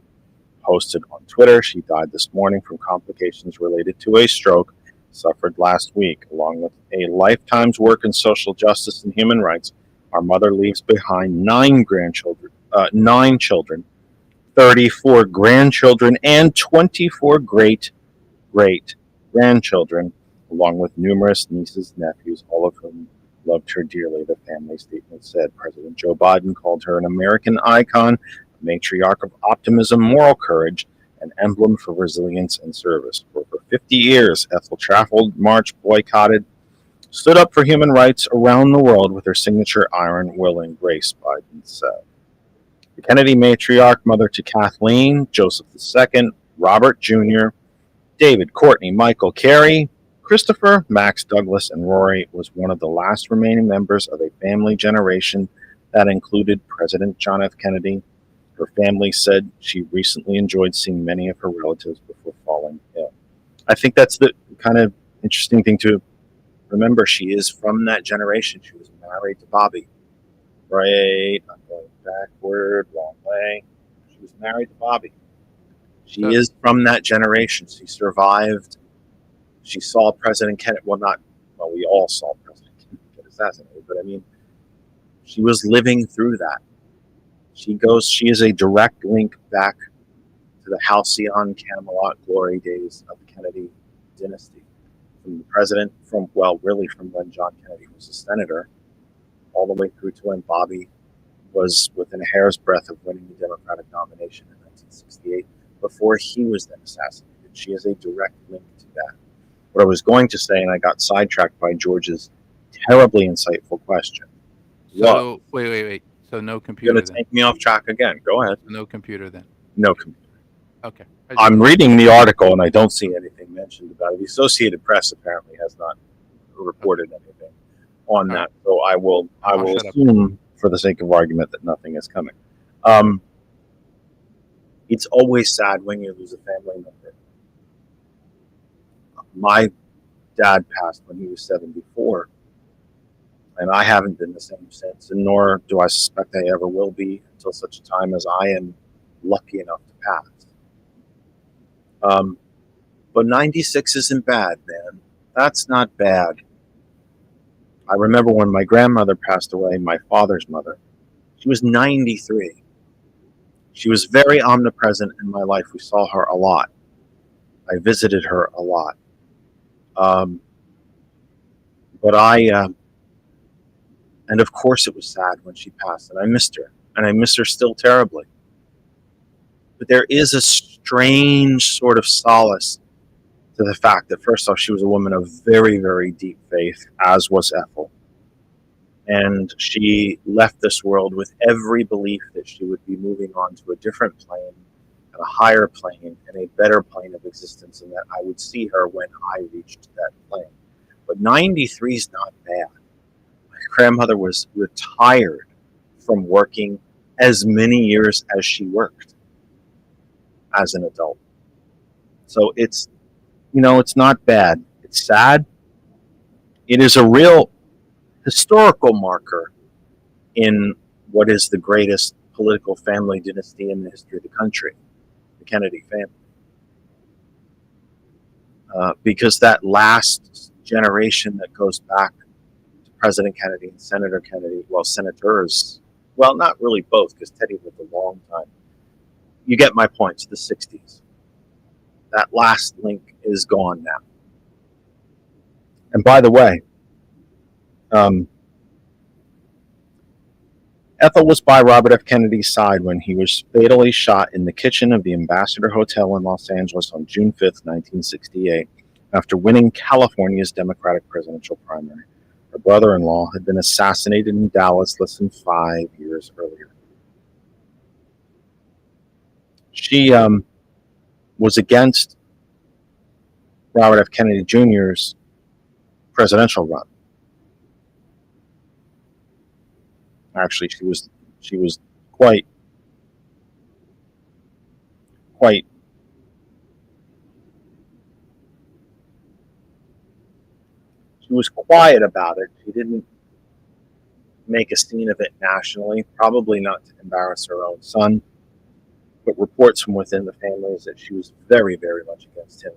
posted on Twitter, she died this morning from complications related to a stroke suffered last week. Along with a lifetime's work in social justice and human rights, our mother leaves behind 9 children, 34 grandchildren, and 24 great-grandchildren, along with numerous nieces and nephews, all of whom loved her dearly, the family statement said. President Joe Biden called her an American icon, a matriarch of optimism, moral courage, an emblem for resilience and service. For over 50 years, Ethel traveled, marched, boycotted, stood up for human rights around the world with her signature iron will and grace, Biden said. The Kennedy matriarch, mother to Kathleen, Joseph II, Robert Jr., David, Courtney, Michael, Carrie, Christopher, Max, Douglas, and Rory, was one of the last remaining members of a family generation that included President John F. Kennedy. Her family said she recently enjoyed seeing many of her relatives before falling ill. I think that's the kind of interesting thing to remember. She is from that generation. She was married to Bobby. Right, I'm going backward, wrong way. She was married to Bobby. She is from that generation. She survived. She saw President Kennedy. Well, we all saw President Kennedy get assassinated, but I mean, she was living through that. She is a direct link back to the Halcyon Camelot glory days of the Kennedy dynasty. From the president, from when John Kennedy was a senator, all the way through to when Bobby was within a hair's breadth of winning the Democratic nomination in 1968, before he was then assassinated. She is a direct link to that. What I was going to say, and I got sidetracked by George's terribly insightful question. So, wait. So no computer. You're going to take me off track again. Go ahead. No computer then. No computer. Okay. I'm reading the article, and I don't see anything mentioned about it. The Associated Press apparently has not reported anything on that. So I will assume, for the sake of argument, that nothing is coming. It's always sad when you lose a family member. My dad passed when he was 74, and I haven't been the same since, and nor do I suspect I ever will be until such a time as I am lucky enough to pass. But 96 isn't bad, man. That's not bad. I remember when my grandmother passed away, my father's mother. She was 93. She was very omnipresent in my life. We saw her a lot. I visited her a lot. And of course it was sad when she passed, and I missed her, and I miss her still terribly. But there is a strange sort of solace to the fact that, first off, she was a woman of very, very deep faith, as was Ethel. And she left this world with every belief that she would be moving on to a different plane, and a higher plane, and a better plane of existence, and that I would see her when I reached that plane. But 93 is not bad. My grandmother was retired from working as many years as she worked as an adult. So it's not bad. It's sad. It is a real historical marker in what is the greatest political family dynasty in the history of the country, the Kennedy family. Because that last generation that goes back to President Kennedy and Senator Kennedy, senators, not really both, because Teddy lived a long time. You get my point, the 60s. That last link is gone now. And by the way, Ethel was by Robert F. Kennedy's side when he was fatally shot in the kitchen of the Ambassador Hotel in Los Angeles on June 5th, 1968, after winning California's Democratic presidential primary. Her brother-in-law had been assassinated in Dallas less than 5 years earlier. She was against Robert F. Kennedy Jr.'s presidential run. Actually, she was quite she was quiet about it. She didn't make a scene of it nationally, probably not to embarrass her own son. but reports from within the family is that she was very, very much against him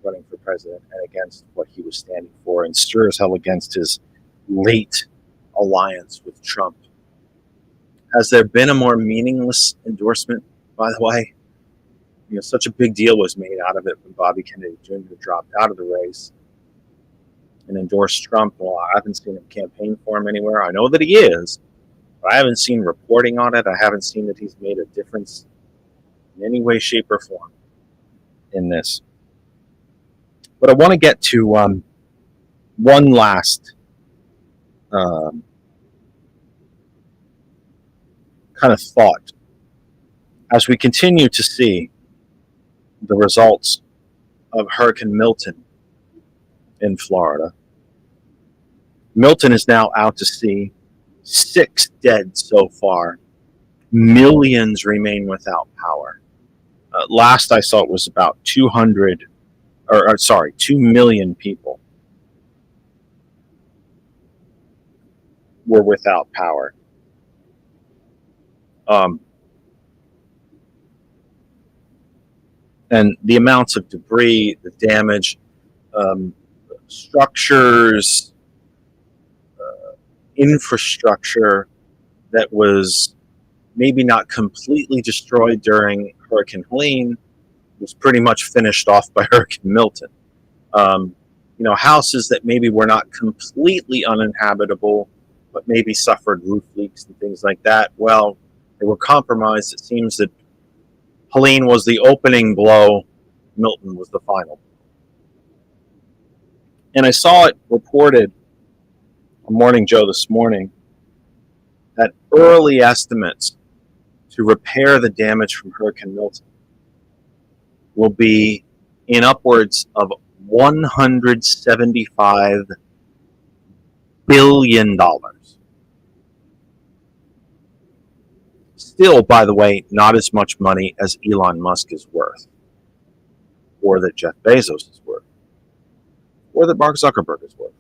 running for president and against what he was standing for, and sure as hell against his late alliance with Trump. Has there been a more meaningless endorsement, by the way? Such a big deal was made out of it when Bobby Kennedy Jr. dropped out of the race and endorsed Trump. Well, I haven't seen him campaign for him anywhere. I know that he is, but I haven't seen reporting on it. I haven't seen that he's made a difference in any way, shape, or form in this. But I want to get to one last kind of thought as we continue to see the results of Hurricane Milton in Florida. Milton is now out to sea. 6 dead so far. Millions remain without power. Last I saw it was about 2 million people were without power. And the amounts of debris, the damage, structures, infrastructure that was maybe not completely destroyed during Hurricane Helene was pretty much finished off by Hurricane Milton. Houses that maybe were not completely uninhabitable, but maybe suffered roof leaks and things like that. Well, they were compromised. It seems that Helene was the opening blow. Milton was the final. And I saw it reported on Morning Joe this morning that early estimates to repair the damage from Hurricane Milton will be in upwards of $175 billion. Still, by the way, not as much money as Elon Musk is worth, or that Jeff Bezos is worth, or that Mark Zuckerberg is worth.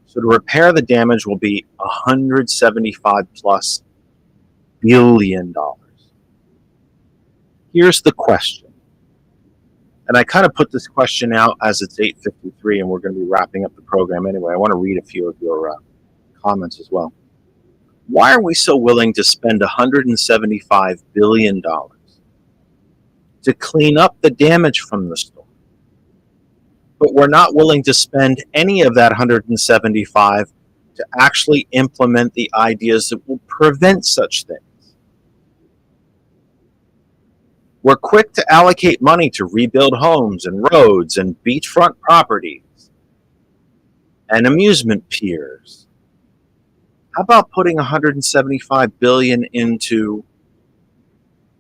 So to repair the damage will be $175+ billion. Here's the question. And I kind of put this question out as it's 8:53 and we're going to be wrapping up the program anyway. I want to read a few of your comments as well. Why are we so willing to spend $175 billion to clean up the damage from the storm, but we're not willing to spend any of that 175 to actually implement the ideas that will prevent such things? We're quick to allocate money to rebuild homes and roads and beachfront properties and amusement piers. How about putting $175 billion into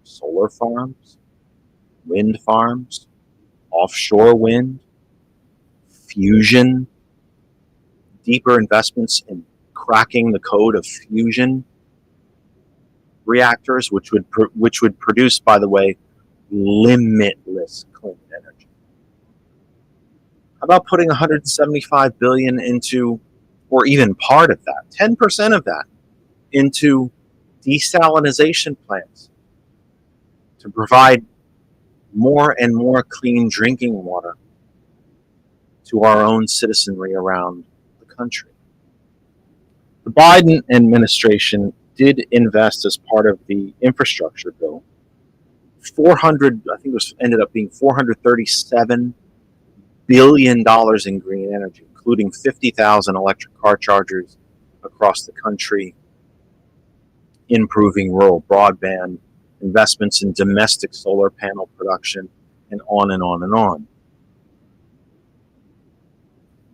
solar farms, wind farms, offshore wind, fusion, deeper investments in cracking the code of fusion reactors, which would produce, by the way, limitless clean energy? How about putting $175 billion into, or even part of that, 10% of that, into desalination plants to provide more and more clean drinking water to our own citizenry around the country? The Biden administration did invest as part of the infrastructure bill ended up being $437 billion in green energy, including 50,000 electric car chargers across the country, improving rural broadband, investments in domestic solar panel production, and on and on and on.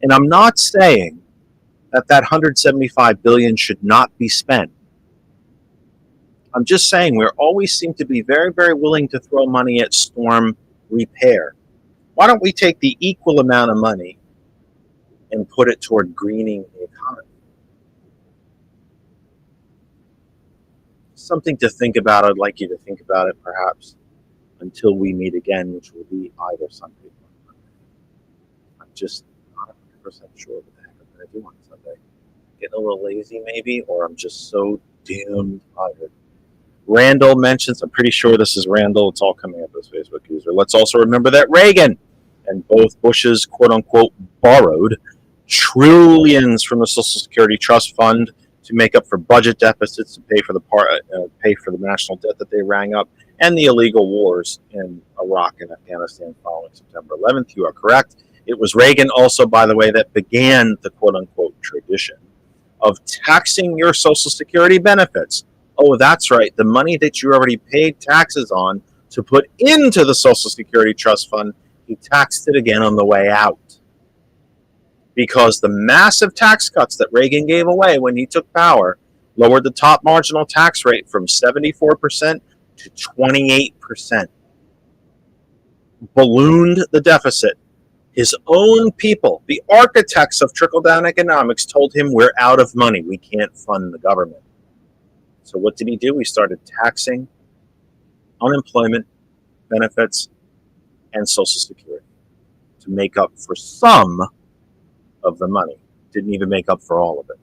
And I'm not saying that $175 billion should not be spent. I'm just saying we always seem to be very, very willing to throw money at storm repair. Why don't we take the equal amount of money and put it toward greening the economy? Something to think about. I'd like you to think about it perhaps until we meet again, which will be either Sunday or Monday. I'm just not 100% sure what the heck I'm going to do on Sunday. getting a little lazy maybe, or I'm just so damn tired. Randall mentions, I'm pretty sure this is Randall, it's all coming up as Facebook user. Let's also remember that Reagan and both Bushes, quote-unquote, borrowed trillions from the Social Security Trust Fund to make up for budget deficits, to pay for the national debt that they rang up, and the illegal wars in Iraq and Afghanistan following September 11th. You are correct. It was Reagan also, by the way, that began the quote-unquote tradition of taxing your Social Security benefits. Oh, that's right. The money that you already paid taxes on to put into the Social Security Trust Fund, he taxed it again on the way out. Because the massive tax cuts that Reagan gave away when he took power lowered the top marginal tax rate from 74% to 28%. Ballooned the deficit. His own people, the architects of trickle-down economics, told him, we're out of money. We can't fund the government. So what did he do? He started taxing unemployment benefits and Social Security to make up for some of the money. Didn't even make up for all of it.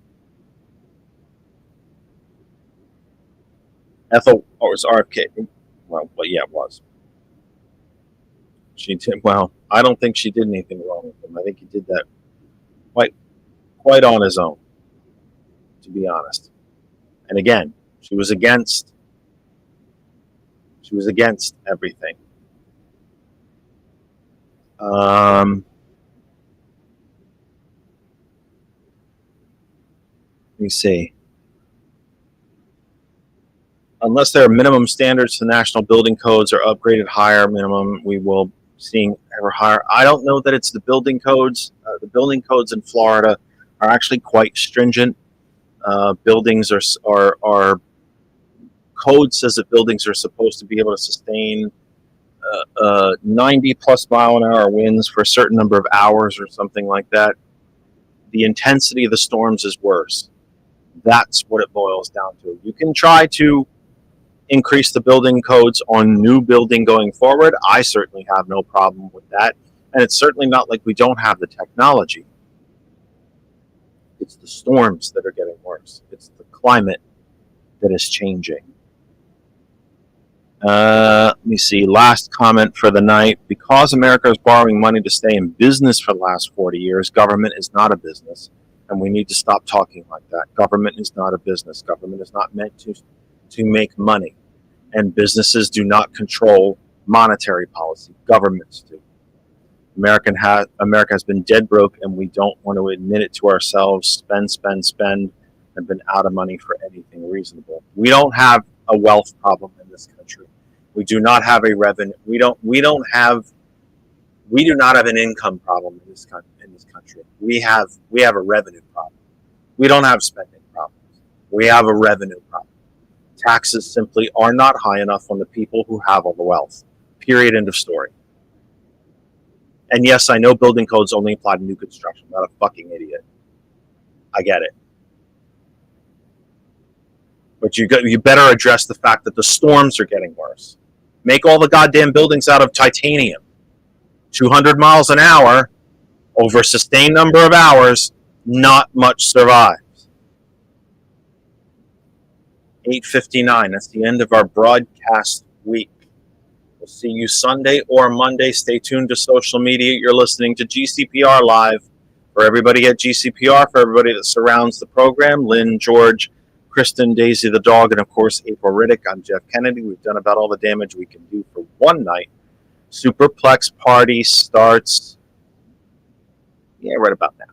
Ethel, or was RFK? Well, yeah, it was. She did well. I don't think she did anything wrong with him. I think he did that quite on his own, to be honest. And again, she was against everything. Let me see. Unless there are minimum standards to national building codes or upgraded higher minimum, we will seeing ever higher. I don't know that it's the building codes. The building codes in Florida are actually quite stringent. Buildings are code says that buildings are supposed to be able to sustain 90 plus mile an hour winds for a certain number of hours or something like that. The intensity of the storms is worse. That's what it boils down to. You can try to increase the building codes on new building going forward. I certainly have no problem with that. And it's certainly not like we don't have the technology. It's the storms that are getting worse. It's the climate that is changing. Let me see. Last comment for the night. Because America is borrowing money to stay in business for the last 40 years, government is not a business. And we need to stop talking like that. Government is not a business. Government is not meant to make money. And businesses do not control monetary policy. Governments do. America has been dead broke, and we don't want to admit it to ourselves. Spend, and been out of money for anything reasonable. We don't have a wealth problem in this country. We do not have a revenue. We do not have an income problem in this country. We have a revenue problem. We don't have spending problems. We have a revenue problem. Taxes simply are not high enough on the people who have all the wealth. Period. End of story. And yes, I know building codes only apply to new construction. I'm not a fucking idiot. I get it. But you better address the fact that the storms are getting worse. Make all the goddamn buildings out of titanium. 200 miles an hour over a sustained number of hours, not much survives. 8:59. That's the end of our broadcast week. We'll see you Sunday or Monday. Stay tuned to social media. You're listening to GCPR Live. For everybody at GCPR, for everybody that surrounds the program, Lynn, George, Kristen, Daisy the dog, and of course April Riddick. I'm Jeff Kennedy. We've done about all the damage we can do for one night. Superplex party starts, right about now.